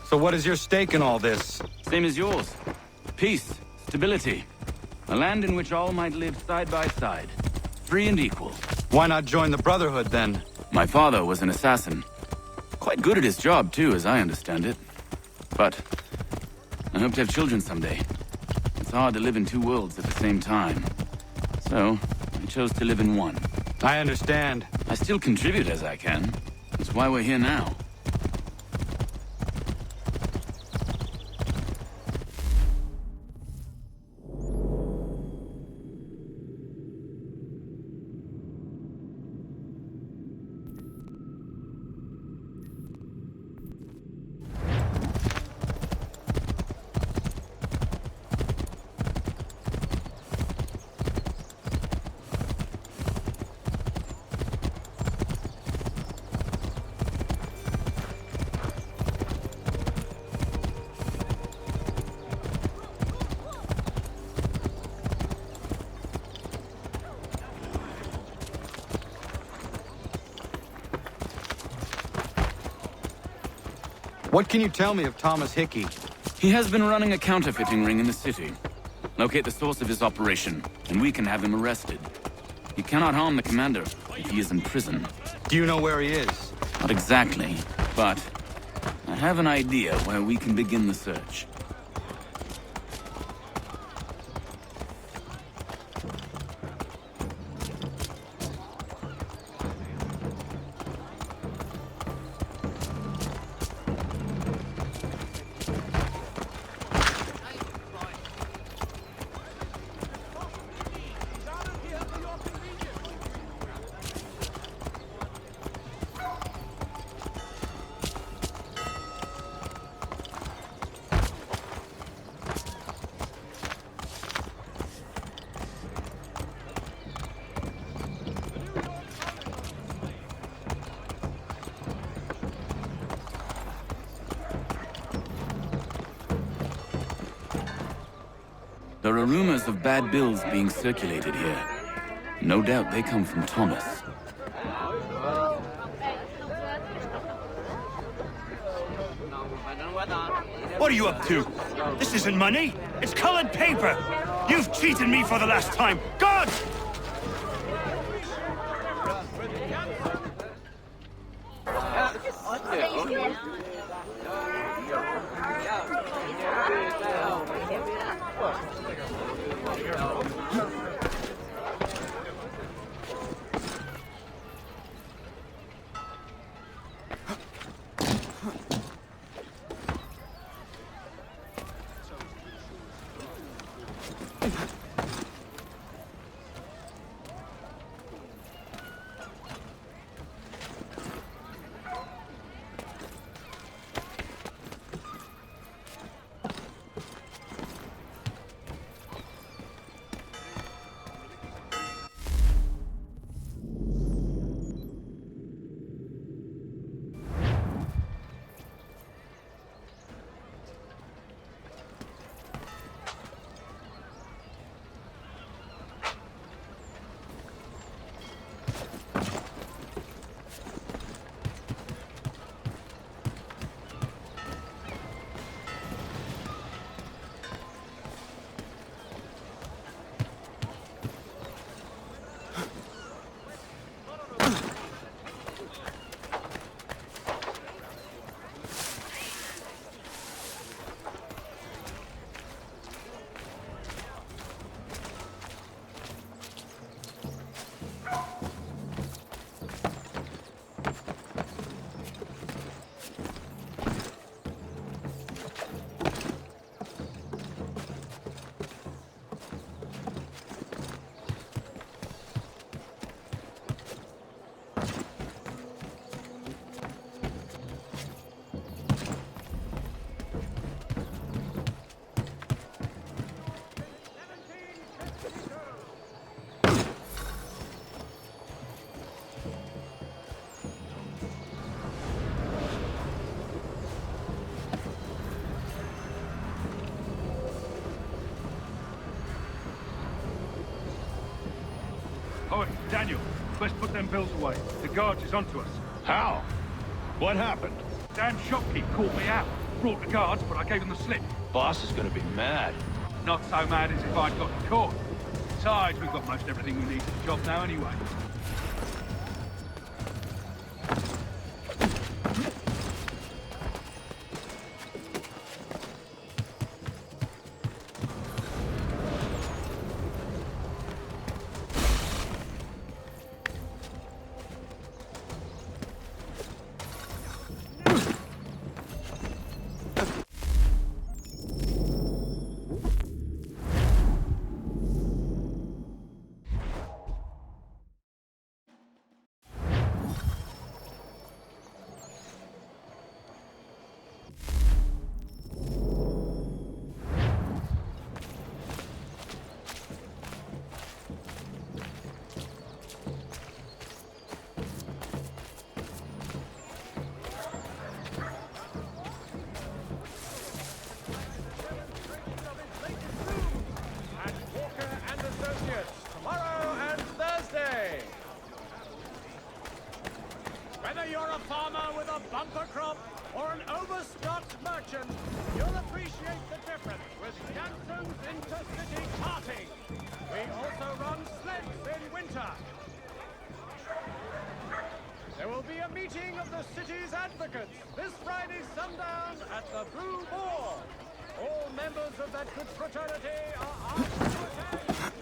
So what is your stake in all this? Same as yours. Peace, stability. A land in which all might live side by side. Free and equal. Why not join the Brotherhood, then? My father was an assassin. Quite good at his job, too, as I understand it. But I hope to have children someday. It's hard to live in two worlds at the same time. So, I chose to live in one. I understand. I still contribute as I can. That's why we're here now. What can you tell me of Thomas Hickey? He has been running a counterfeiting ring in the city. Locate the source of his operation, and we can have him arrested. He cannot harm the commander if he is in prison. Do you know where he is? Not exactly, but I have an idea where we can begin the search. There are rumors of bad bills being circulated here. No doubt they come from Thomas. What are you up to? This isn't money. It's colored paper. You've cheated me for the last time. God! Oi, Daniel, let's put them bills away. The guards is onto us. How? What happened? Damn shopkeep caught me out. brought the guards, but I gave them the slip. Boss is gonna be mad. Not so mad as if I'd got caught. Besides, we've got most everything we need for the job now anyway. Whether you're a farmer with a bumper crop or an overstocked merchant, you'll appreciate the difference with Jansen's intercity carting. We also run sleds in winter. There will be a meeting of the city's advocates this Friday sundown at the Blue Boar. All members of that good fraternity are asked to attend.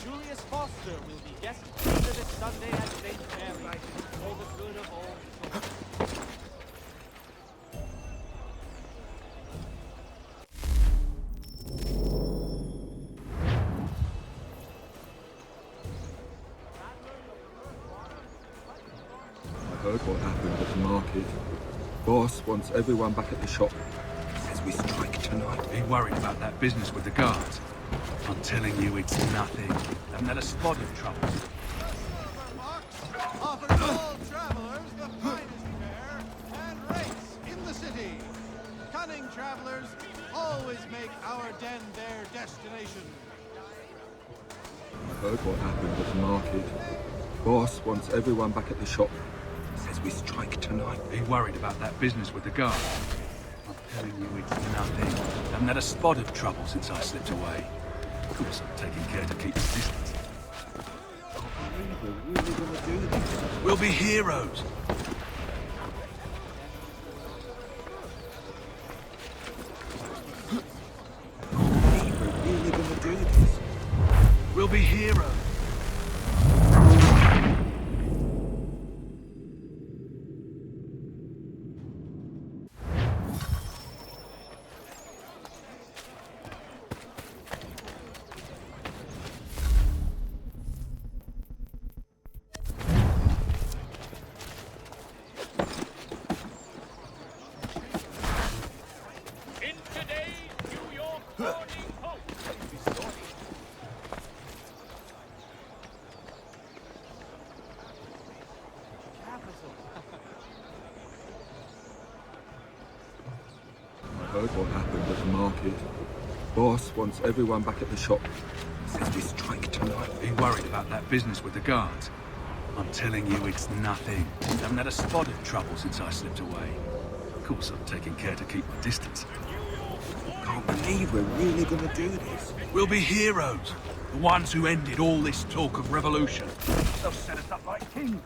Julius Foster will be guest speaker this Sunday at St. Mary's for the good of all children. I heard what happened at the market. Boss wants everyone back at the shop. Says we strike tonight. Be worried about that business with the guards. I'm telling you, it's nothing. Haven't had a spot of trouble. Offers all travelers the finest fare and rates in the city. Cunning travelers always make our den their destination. I heard what happened at the market. Boss wants everyone back at the shop. Says we strike tonight. Be worried about that business with the guards. I'm telling you, it's nothing. Haven't had a spot of trouble since I slipped away. Of course, I'm taking care to keep the distance. We'll be heroes. We're really gonna do this. We'll be heroes. heard what happened at the market. Boss wants everyone back at the shop. Says we strike tonight. Are you worried about that business with the guards? I'm telling you, it's nothing. Haven't had a spot of trouble since I slipped away. Of course, I'm taking care to keep my distance. Can't believe we're really gonna do this. We'll be heroes. The ones who ended all this talk of revolution. They'll set us up like kings.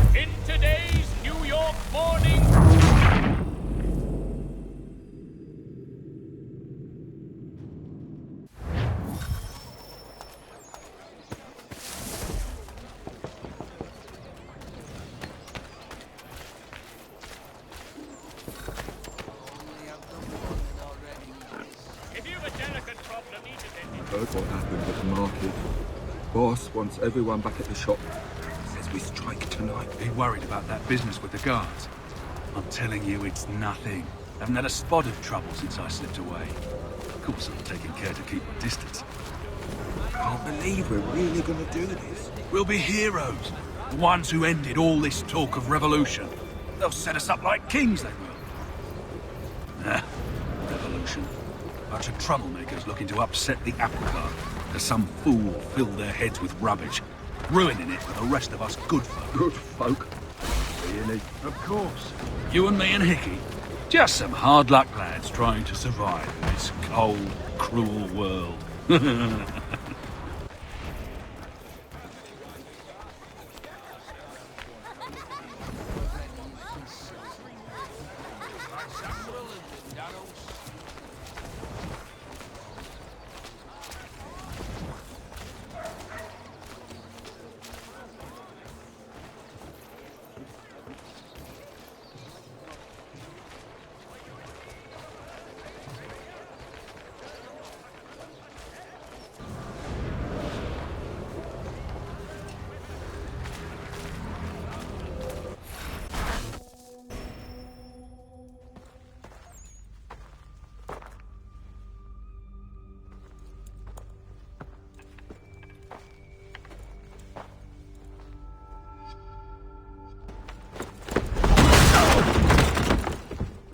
In today's New York morning. If you've a delicate problem, eat it. Heard what happened at the market. Boss wants everyone back at the shop. Says we strike tonight. Are you worried about that business with the guards? I'm telling you, it's nothing. Haven't had a spot of trouble since I slipped away. Of course, I'm taking care to keep my distance. Can't believe we're really gonna do this. We'll be heroes. The ones who ended all this talk of revolution. They'll set us up like kings, they will. Revolution. Bunch of troublemakers looking to upset the apple cart. As some fool filled their heads with rubbish, ruining it for the rest of us good folk. Good folk. Really? Of course. You and me and Hickey. Just some hard luck lads trying to survive in this cold, cruel world.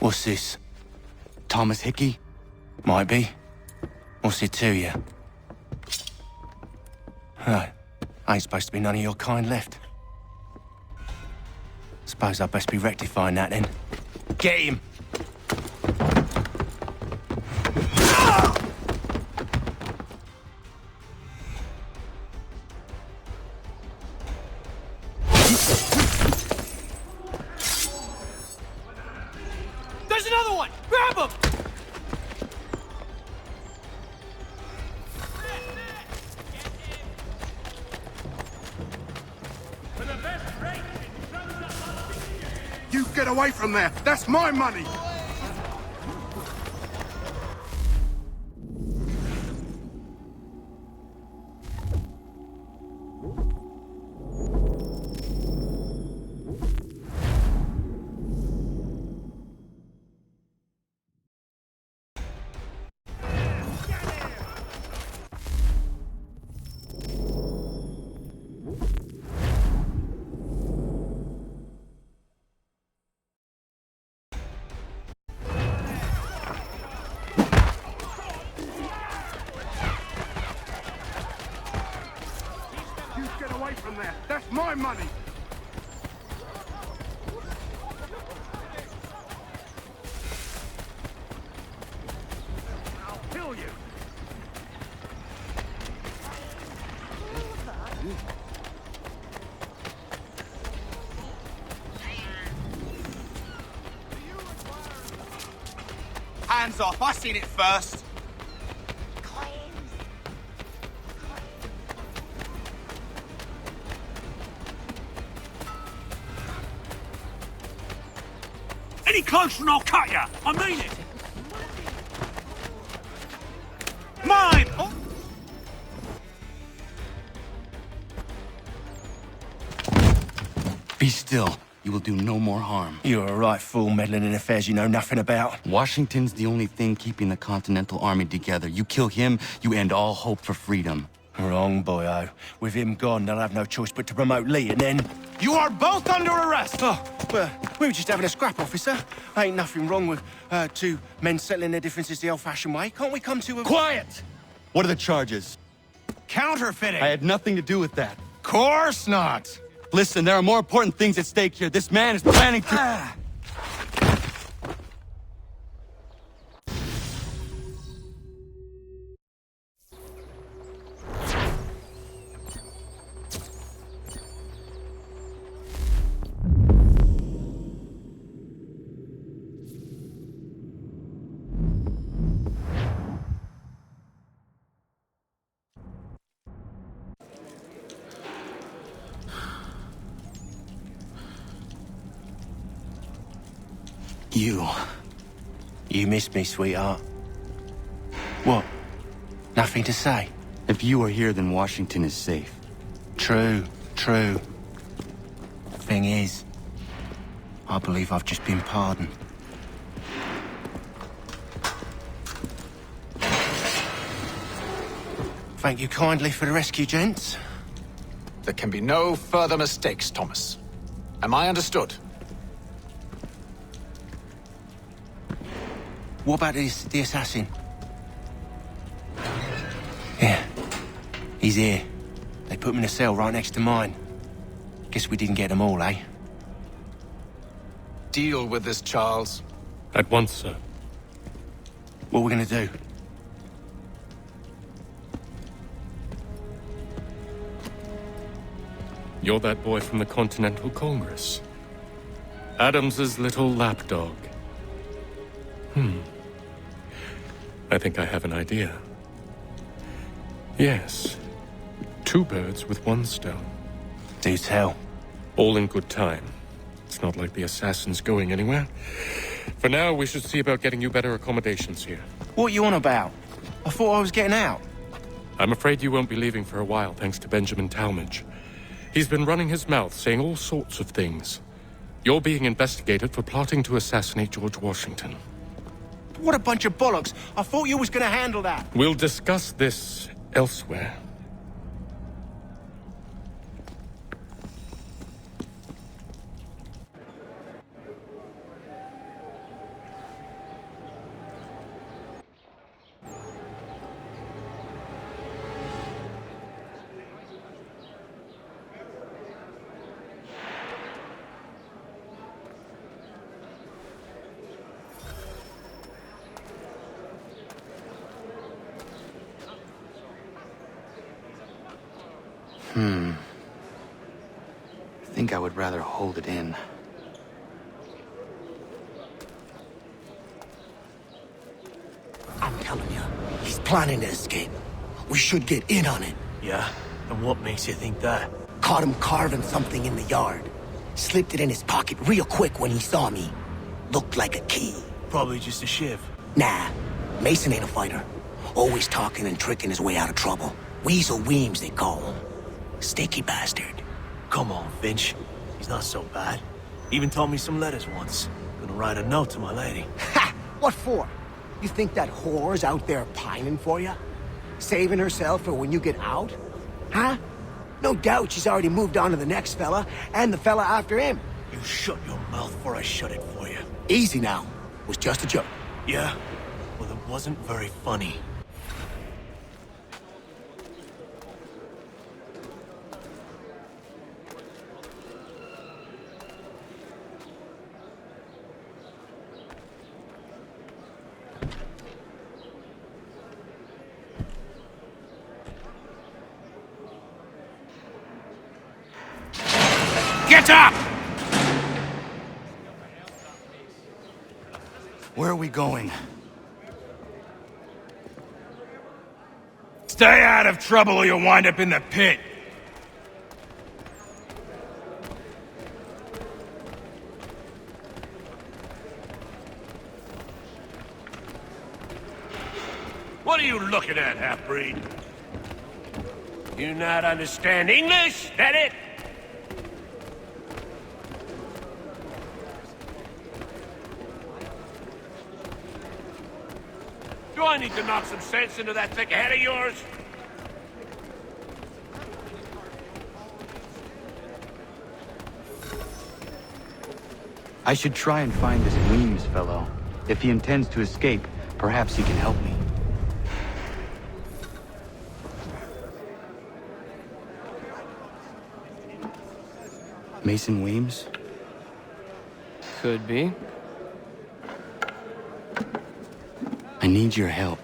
What's this? Thomas Hickey? Might be. What's it to you? Right. Ain't supposed to be none of your kind left. Suppose I'd best be rectifying that then. Get him! There's another one! Grab him! You get away from there! That's my money! You get away from there! That's my money! I'll kill you! Hands off, I seen it first. Any closer and I'll cut you! I mean it! mine! Be still. You will do no more harm. You're a right fool meddling in affairs you know nothing about. Washington's the only thing keeping the Continental Army together. You kill him, you end all hope for freedom. Wrong, boyo. With him gone, they'll have no choice but to promote Lee, and then... You are both under arrest! Oh, well, we were just having a scrap, officer. Ain't nothing wrong with two men settling their differences the old-fashioned way. Can't we come to a... Quiet! What are the charges? Counterfeiting! I had nothing to do with that. Course not! Listen, there are more important things at stake here. This man is planning to... You missed me, sweetheart. What? Nothing to say? If you are here, then Washington is safe. True. Thing is, I believe I've just been pardoned. Thank you kindly for the rescue, gents. There can be no further mistakes, Thomas. Am I understood? What about the assassin? Yeah. He's here. They put him in a cell right next to mine. Guess we didn't get them all, eh? Deal with this, Charles. At once, sir. What are we gonna do? You're that boy from the Continental Congress. Adams's little lapdog. I think I have an idea. Yes. 2 birds with 1 stone. Do tell. All in good time. It's not like the assassin's going anywhere. For now, we should see about getting you better accommodations here. What you on about? I thought I was getting out. I'm afraid you won't be leaving for a while, thanks to Benjamin Talmadge. He's been running his mouth, saying all sorts of things. You're being investigated for plotting to assassinate George Washington. What a bunch of bollocks. I thought you was gonna handle that. We'll discuss this elsewhere. I think I would rather hold it in. I'm telling you, he's planning to escape. We should get in on it. Yeah? And what makes you think that? Caught him carving something in the yard. Slipped it in his pocket real quick when he saw me. Looked like a key. Probably just a shiv. Nah, Mason ain't a fighter. Always talking and tricking his way out of trouble. Weasel Weems, they call him. Sticky bastard. Come on, Finch. He's not so bad. Even told me some letters once. Gonna write a note to my lady. Ha! What for? You think that whore's out there pining for you? Saving herself for when you get out? Huh? No doubt she's already moved on to the next fella, and the fella after him. You shut your mouth before I shut it for you. Easy now. Was just a joke. Yeah? Well, it wasn't very funny. Get up! Where are we going? Stay out of trouble or you'll wind up in the pit. What are you looking at, half-breed? You not understand English? That it? Do I need to knock some sense into that thick head of yours? I should try and find this Weems fellow. If he intends to escape, perhaps he can help me. Mason Weems? Could be. I need your help.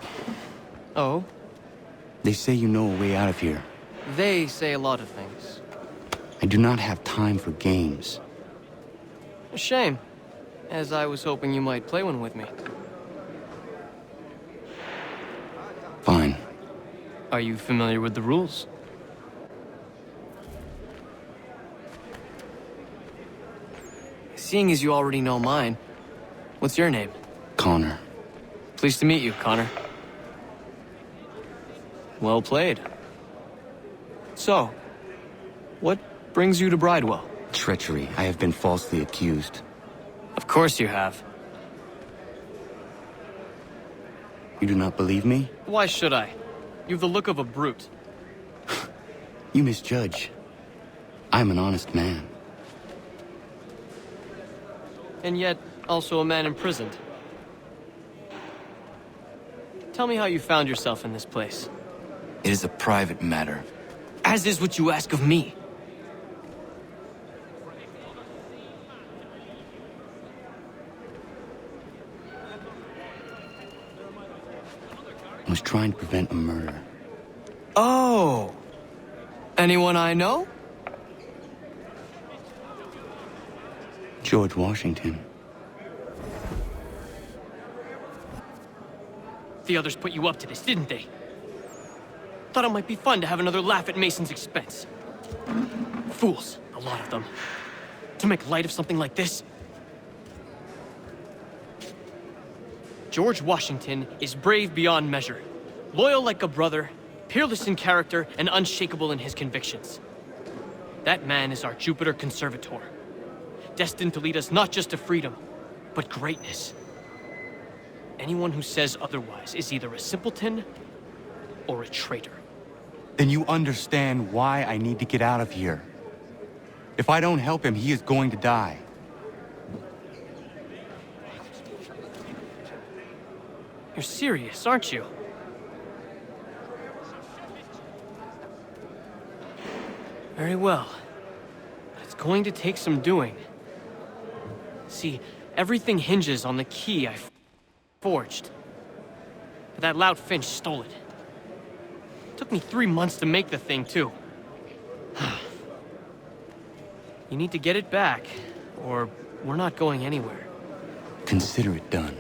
Oh? They say you know a way out of here. They say a lot of things. I do not have time for games. A shame, as I was hoping you might play one with me. Fine. Are you familiar with the rules? Seeing as you already know mine, what's your name? Connor. Pleased to meet you, Connor. Well played. So, what brings you to Bridewell? Treachery. I have been falsely accused. Of course you have. You do not believe me? Why should I? You've the look of a brute. You misjudge. I'm an honest man. And yet, also a man imprisoned. Tell me how you found yourself in this place. It is a private matter. As is what you ask of me. I was trying to prevent a murder. Oh! Anyone I know? George Washington. The others put you up to this, didn't they? Thought it might be fun to have another laugh at Mason's expense. Fools, a lot of them. To make light of something like this. George Washington is brave beyond measure, loyal like a brother, peerless in character, and unshakable in his convictions. That man is our Jupiter Conservator, destined to lead us not just to freedom, but greatness. Anyone who says otherwise is either a simpleton or a traitor. Then you understand why I need to get out of here. If I don't help him, he is going to die. You're serious, aren't you? Very well. But it's going to take some doing. See, everything hinges on the key I forged. But that lout Finch stole it. Took me 3 months to make the thing, too. You need to get it back, or we're not going anywhere. Consider it done.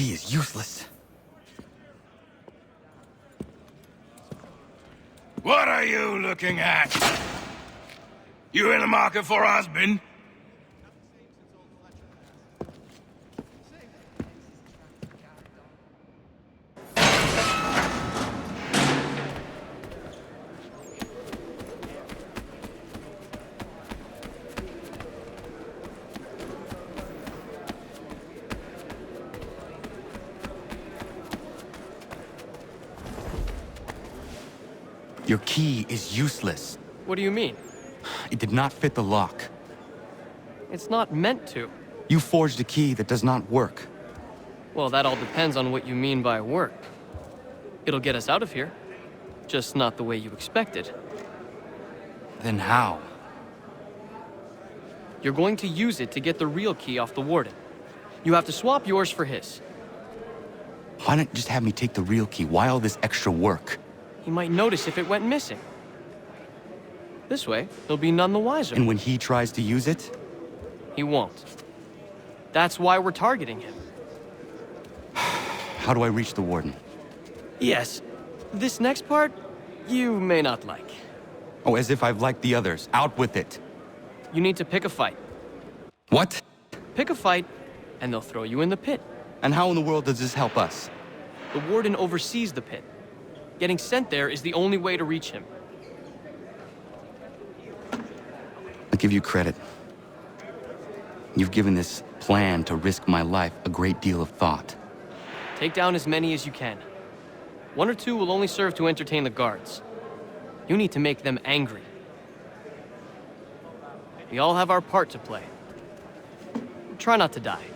key is useless. What are you looking at? You in the market for a husband? Your key is useless. What do you mean? It did not fit the lock. It's not meant to. You forged a key that does not work. Well, that all depends on what you mean by work. It'll get us out of here. Just not the way you expected. Then how? You're going to use it to get the real key off the warden. You have to swap yours for his. Why not just have me take the real key? Why all this extra work? He might notice if it went missing. This way, he'll be none the wiser. And when he tries to use it? He won't. That's why we're targeting him. How do I reach the warden? Yes. This next part, you may not like. Oh, as if I've liked the others. Out with it. You need to pick a fight. What? Pick a fight, and they'll throw you in the pit. And how in the world does this help us? The warden oversees the pit. Getting sent there is the only way to reach him. I'll give you credit. You've given this plan to risk my life a great deal of thought. Take down as many as you can. 1 or 2 will only serve to entertain the guards. You need to make them angry. We all have our part to play. Try not to die.